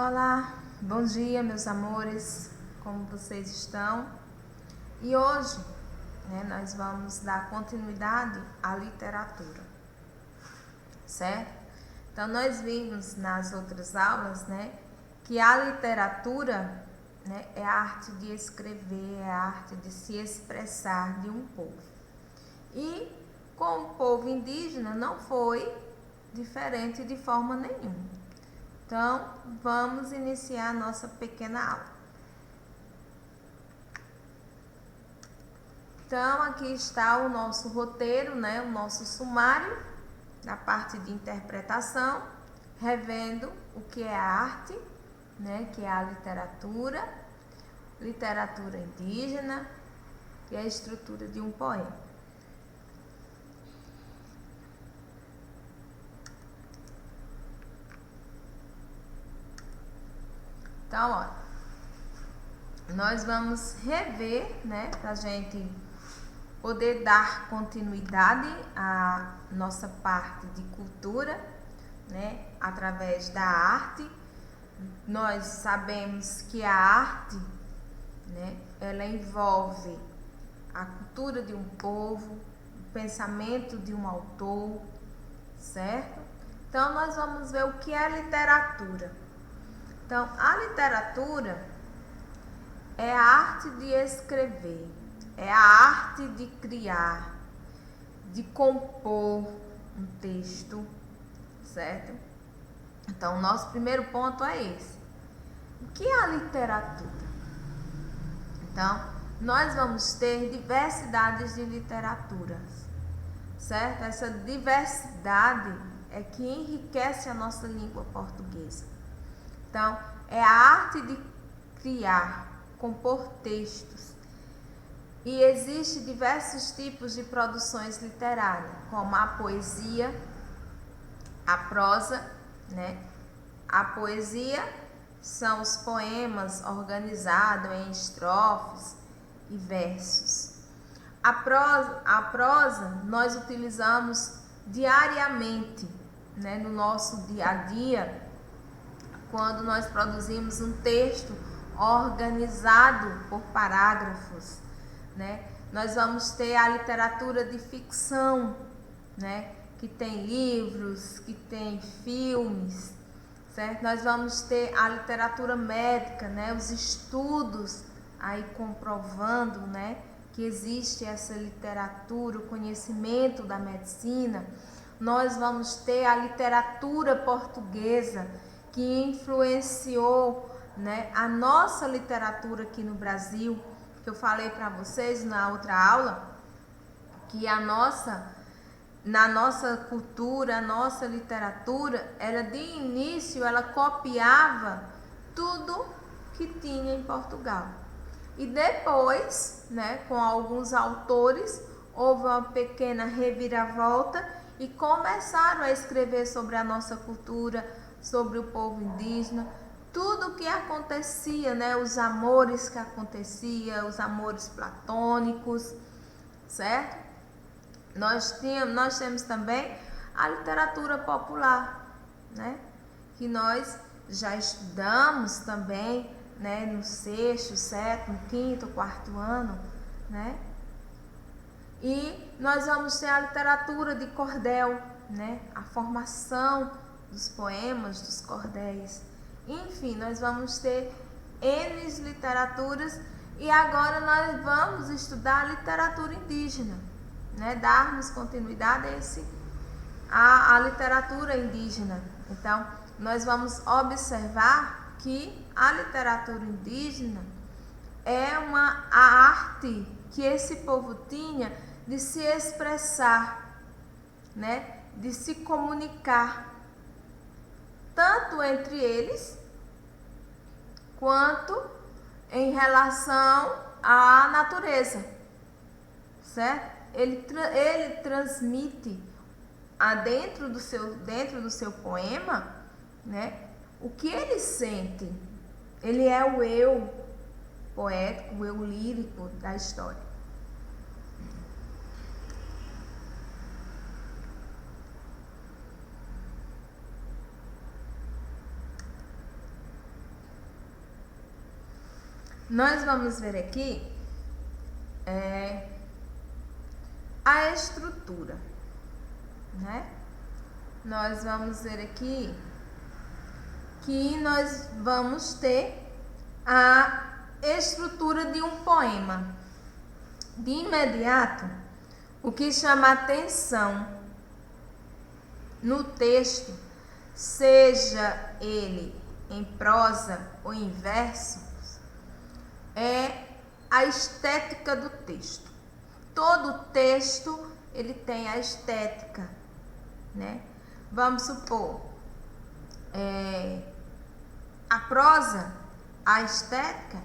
Olá, bom dia meus amores, como vocês estão? E hoje, nós vamos dar continuidade à literatura, certo? Então nós vimos nas outras aulas, que a literatura, é a arte de escrever, é a arte de se expressar de um povo. E com o povo indígena não foi diferente de forma nenhuma. Então, vamos iniciar a nossa pequena aula. Então, aqui está o nosso roteiro, o nosso sumário, da parte de interpretação, revendo o que é a arte, que é a literatura indígena e a estrutura de um poema. Então, olha, nós vamos rever, para a gente poder dar continuidade à nossa parte de cultura, através da arte. Nós sabemos que a arte, ela envolve a cultura de um povo, o pensamento de um autor, certo? Então, nós vamos ver o que é literatura. Então, a literatura é a arte de escrever, é a arte de criar, de compor um texto, certo? Então, o nosso primeiro ponto é esse. O que é a literatura? Então, nós vamos ter diversidades de literaturas, certo? Essa diversidade é que enriquece a nossa língua portuguesa. Então, é a arte de criar, compor textos. E existem diversos tipos de produções literárias, como a poesia, a prosa, A poesia são os poemas organizados em estrofes e versos. A prosa nós utilizamos diariamente, no nosso dia a dia, quando nós produzimos um texto organizado por parágrafos, Nós vamos ter a literatura de ficção, que tem livros, que tem filmes, certo? Nós vamos ter a literatura médica, os estudos aí comprovando, que existe essa literatura, o conhecimento da medicina. Nós vamos ter a literatura portuguesa, que influenciou, a nossa literatura aqui no Brasil, que eu falei para vocês na outra aula, que na nossa cultura, a nossa literatura, de início, ela copiava tudo que tinha em Portugal. E depois, com alguns autores, houve uma pequena reviravolta e começaram a escrever sobre a nossa cultura, sobre o povo indígena, tudo o que acontecia, os amores que aconteciam, os amores platônicos, certo? Nós temos também a literatura popular, que nós já estudamos também, no sexto, sétimo, quinto, quarto ano, E nós vamos ter a literatura de cordel, a formação dos poemas, dos cordéis. Enfim, nós vamos ter N literaturas e agora nós vamos estudar a literatura indígena, darmos continuidade a literatura indígena. Então, nós vamos observar que a literatura indígena é a arte que esse povo tinha de se expressar, de se comunicar, tanto entre eles, quanto em relação à natureza, certo? Ele transmite dentro do seu poema, o que ele sente. Ele é o eu poético, o eu lírico da história. nós vamos ver aqui a estrutura, né? Nós vamos ver aqui que nós vamos ter a estrutura de um poema. De imediato, o que chama a atenção no texto, seja ele em prosa ou em versos, é a estética do texto. Todo texto ele tem a estética, né? Vamos supor, a prosa, a estética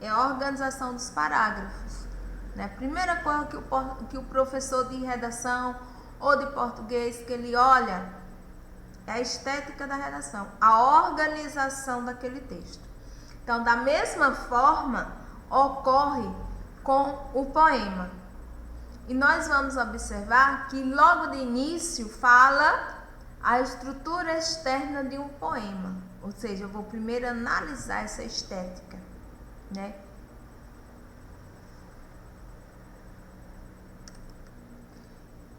é a organização dos parágrafos, né? Primeira coisa que o professor de redação ou de português que ele olha é a estética da redação, a organização daquele texto. Então, da mesma forma, ocorre com o poema. E nós vamos observar que logo de início fala a estrutura externa de um poema. Ou seja, eu vou primeiro analisar essa estética, né?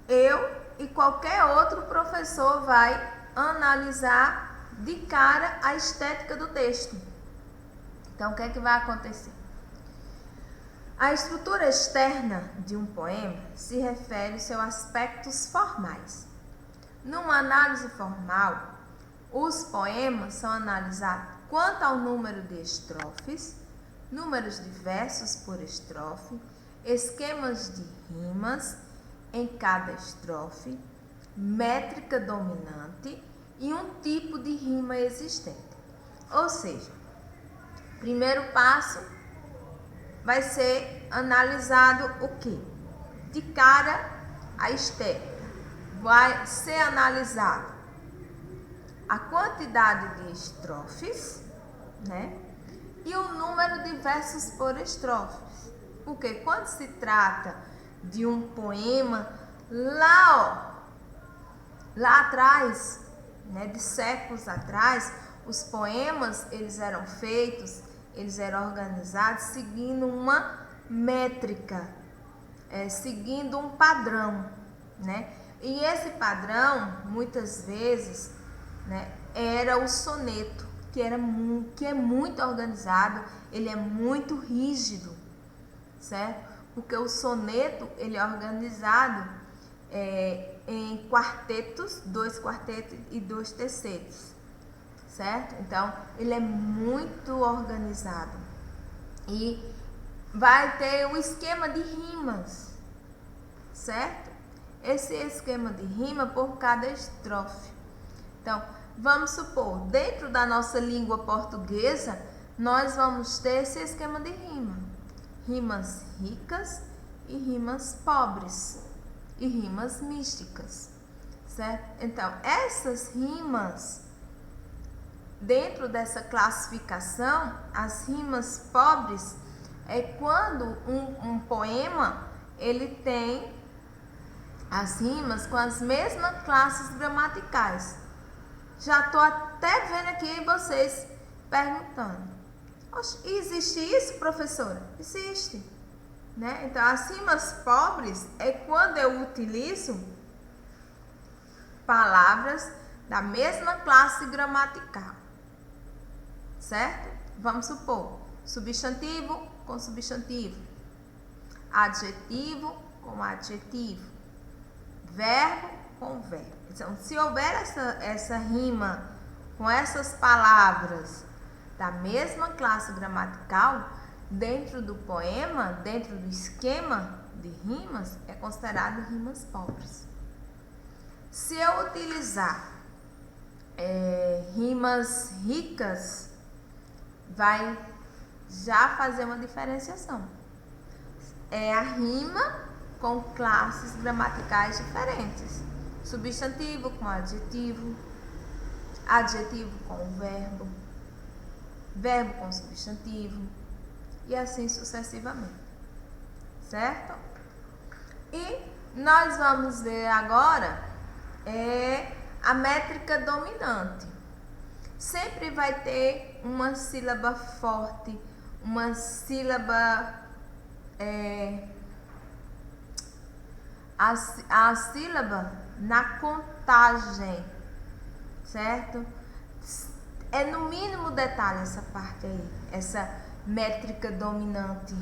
Eu e qualquer outro professor vai analisar de cara a estética do texto. Então, o que é que vai acontecer? A estrutura externa de um poema se refere aos seus aspectos formais. Numa análise formal, os poemas são analisados quanto ao número de estrofes, números de versos por estrofe, esquemas de rimas em cada estrofe, métrica dominante e um tipo de rima existente. Ou seja, primeiro passo vai ser analisado o quê? De cara a estética. Vai ser analisado a quantidade de estrofes, né? E o número de versos por estrofes. Porque quando se trata de um poema lá atrás, né, de séculos atrás, os poemas eles eram feitos, eles eram organizados seguindo uma métrica, seguindo um padrão, né? E esse padrão, muitas vezes, né, era o soneto, que é muito organizado, ele é muito rígido, certo? Porque o soneto ele é organizado em quartetos, 2 quartetos e 2 tercetos, certo? Então, ele é muito organizado e vai ter um esquema de rimas, certo? Esse esquema de rima por cada estrofe. Então, vamos supor, dentro da nossa língua portuguesa, nós vamos ter esse esquema de rima. Rimas ricas e rimas pobres e rimas místicas, certo? Então, essas rimas, dentro dessa classificação, as rimas pobres é quando um poema ele tem as rimas com as mesmas classes gramaticais. Já estou até vendo aqui vocês perguntando: existe isso, professora? Existe, né? Então, as rimas pobres é quando eu utilizo palavras da mesma classe gramatical, certo? Vamos supor, substantivo com substantivo, adjetivo com adjetivo, verbo com verbo. Então, se houver essa rima com essas palavras da mesma classe gramatical, dentro do poema, dentro do esquema de rimas, é considerado rimas pobres. Se eu utilizar rimas ricas, vai já fazer uma diferenciação. É a rima com classes gramaticais diferentes. Substantivo com adjetivo, adjetivo com verbo, verbo com substantivo e assim sucessivamente, certo? E nós vamos ver agora a métrica dominante. Sempre vai ter uma sílaba forte, uma sílaba, a sílaba na contagem, certo? É no mínimo detalhe essa parte aí, essa métrica dominante,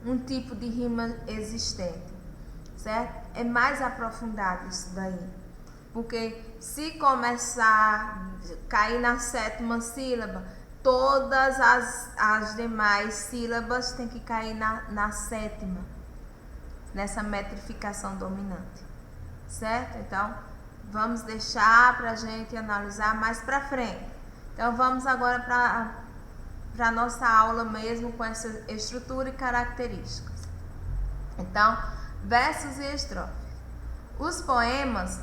um tipo de rima existente, certo? É mais aprofundado isso daí, porque se começar a cair na sétima sílaba, todas as demais sílabas têm que cair na sétima, nessa metrificação dominante, certo? Então, vamos deixar para a gente analisar mais para frente. Então, vamos agora para a nossa aula mesmo com essa estrutura e características. Então, versos e estrofes. Os poemas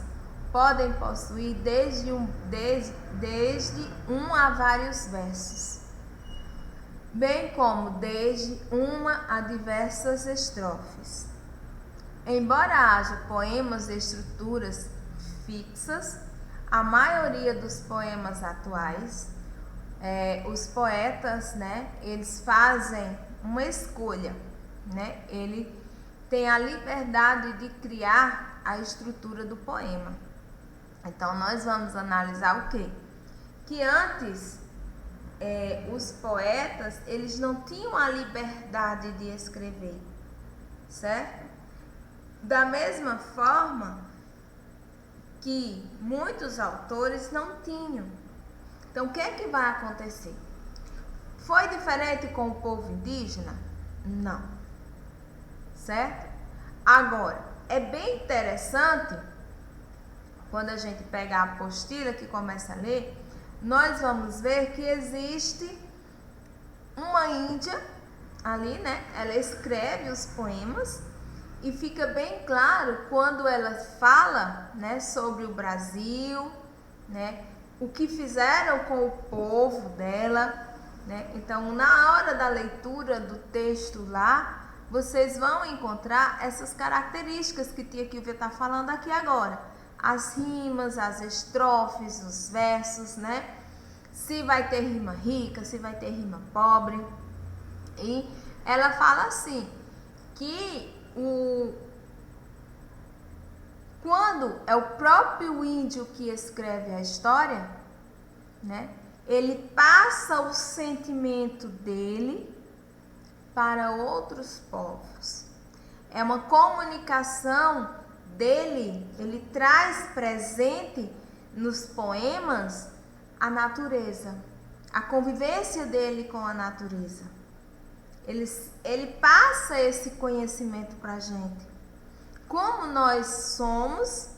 podem possuir desde um a vários versos, bem como desde uma a diversas estrofes. Embora haja poemas de estruturas fixas, a maioria dos poemas atuais, os poetas, eles fazem uma escolha, ele tem a liberdade de criar a estrutura do poema. Então, nós vamos analisar o quê? Que antes, os poetas, eles não tinham a liberdade de escrever, certo? Da mesma forma que muitos autores não tinham. Então, o que é que vai acontecer? Foi diferente com o povo indígena? Não. Certo? Agora, é bem interessante, quando a gente pega a apostila que começa a ler, nós vamos ver que existe uma índia ali, ela escreve os poemas e fica bem claro quando ela fala, sobre o Brasil, o que fizeram com o povo dela, Então, na hora da leitura do texto lá, vocês vão encontrar essas características que Tia Kilvia está falando aqui agora. As rimas, as estrofes, os versos, Se vai ter rima rica, se vai ter rima pobre. E ela fala assim, que quando é o próprio índio que escreve a história, ele passa o sentimento dele para outros povos. É uma comunicação dele, ele traz presente nos poemas a natureza, a convivência dele com a natureza. Ele passa esse conhecimento para a gente. Como nós somos,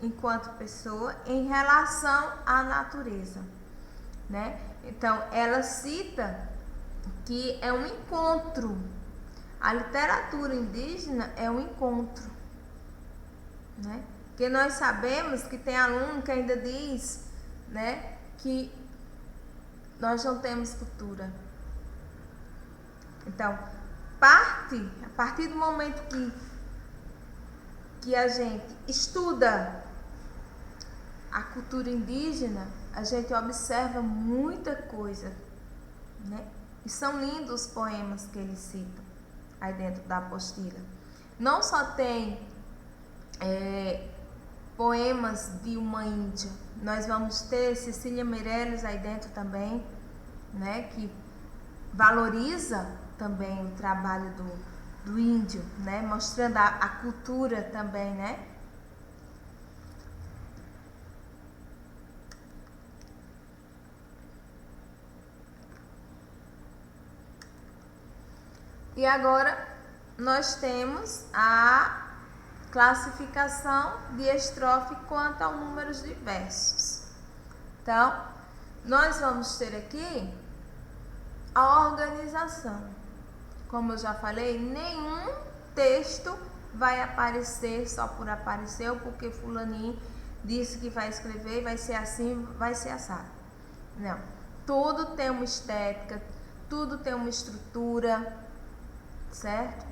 enquanto pessoa, em relação à natureza, Então, ela cita que é um encontro. A literatura indígena é um encontro, Porque nós sabemos que tem aluno que ainda diz, que nós não temos cultura. Então, a partir do momento que a gente estuda a cultura indígena, a gente observa muita coisa, E são lindos os poemas que eles citam aí dentro da apostila. Não só tem poemas de uma índia, nós vamos ter Cecília Meirelles aí dentro também, que valoriza também o trabalho do índio, mostrando a cultura também, E agora nós temos a classificação de estrofe quanto ao número de versos. Então, nós vamos ter aqui a organização. Como eu já falei, nenhum texto vai aparecer só por aparecer ou porque fulaninho disse que vai escrever, vai ser assim, vai ser assado. Não. Tudo tem uma estética, tudo tem uma estrutura, certo?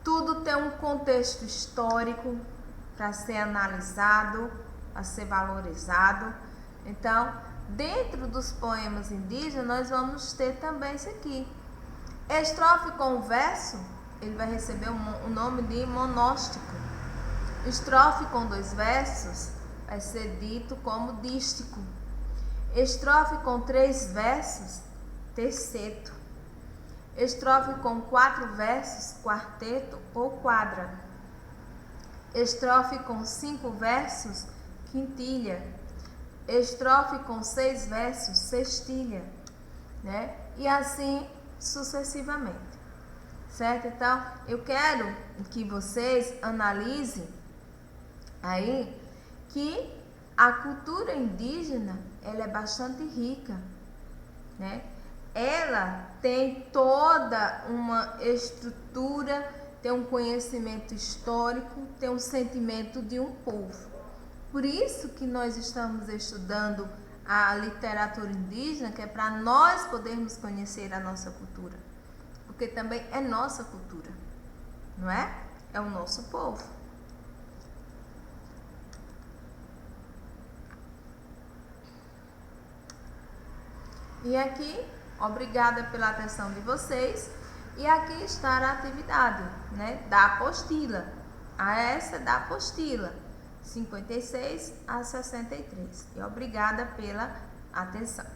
Tudo tem um contexto histórico para ser analisado, para ser valorizado. Então, dentro dos poemas indígenas, nós vamos ter também isso aqui. Estrofe com verso, ele vai receber o nome de monóstico. Estrofe com 2 versos vai ser dito como dístico. Estrofe com 3 versos, terceto. Estrofe com 4 versos, quarteto ou quadra. Estrofe com 5 versos, quintilha. Estrofe com 6 versos, sextilha, né? E assim sucessivamente, certo? Então, eu quero que vocês analisem aí que a cultura indígena, ela é bastante rica, né? Ela tem toda uma estrutura, tem um conhecimento histórico, tem um sentimento de um povo. Por isso que nós estamos estudando a literatura indígena, que é para nós podermos conhecer a nossa cultura. Porque também é nossa cultura, não é? É o nosso povo. E aqui, obrigada pela atenção de vocês. E aqui está a atividade, né, da apostila. Essa é da apostila, 56 a 63. E obrigada pela atenção.